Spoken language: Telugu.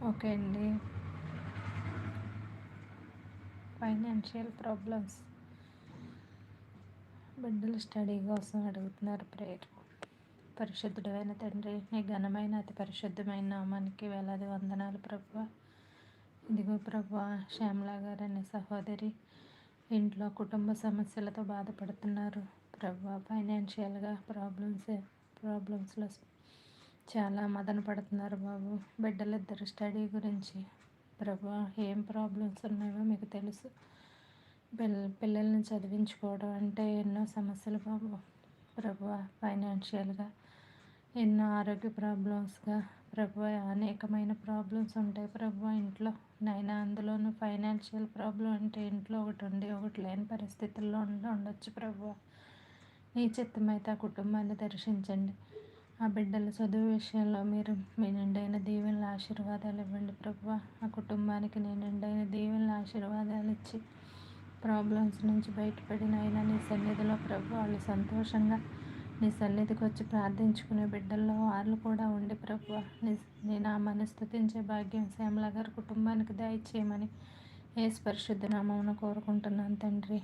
ఓకే అండి. Financial problems. బిడ్డలు స్టడీ కోసం అడుగుతున్నారు ప్రేయర్. పరిశుద్ధుడైన తండ్రి, నీ ఘనమైన అతి పరిశుద్ధమైన నామానికి వేలాది వందనాలు ప్రభువా. ఇదిగో ప్రభువా, శ్యామల గారు అనే సహోదరి ఇంట్లో కుటుంబ సమస్యలతో బాధపడుతున్నారు ప్రభువా. ఫైనాన్షియల్గా ప్రాబ్లమ్స్లో చాలా మదన పడుతున్నారు బాబు. బిడ్డలిద్దరు స్టడీ గురించి ప్రభువా, ఏం ప్రాబ్లమ్స్ ఉన్నాయో మీకు తెలుసు. పిల్లల్ని చదివించుకోవడం అంటే ఎన్నో సమస్యలు బాబు. ప్రభువా, ఫైనాన్షియల్గా ఎన్నో ఆరోగ్య ప్రాబ్లమ్స్గా ప్రభువా, అనేకమైన ప్రాబ్లమ్స్ ఉంటాయి ప్రభువా ఇంట్లో. నైనా అందులోనూ ఫైనాన్షియల్ ప్రాబ్లం అంటే ఇంట్లో ఒకటి ఉండి ఒకటి లేని పరిస్థితుల్లో ఉండొచ్చు ప్రభువా. నీ చిత్తమైతే ఆ కుటుంబాన్ని దర్శించండి. ఆ బిడ్డల చదువు విషయంలో మీరు మీ నిండైన దీవెనల ఆశీర్వాదాలు ఇవ్వండి ప్రభువా. ఆ కుటుంబానికి నీ నిండైన దీవెనల ఆశీర్వాదాలు ఇచ్చి ప్రాబ్లమ్స్ నుంచి బయటపడిన అయినా నీ సన్నిధిలో ప్రభు వాళ్ళు సంతోషంగా నీ సన్నిధికి వచ్చి ప్రార్థించుకునే బిడ్డల్లో వాళ్ళు కూడా ఉండి ప్రభు నీ నామాన్ని స్తుతించే భాగ్యం శ్యామల గారి కుటుంబానికి దయచేయమని యేసు పరిశుద్ధ నామమున కోరుకుంటున్నాను తండ్రి.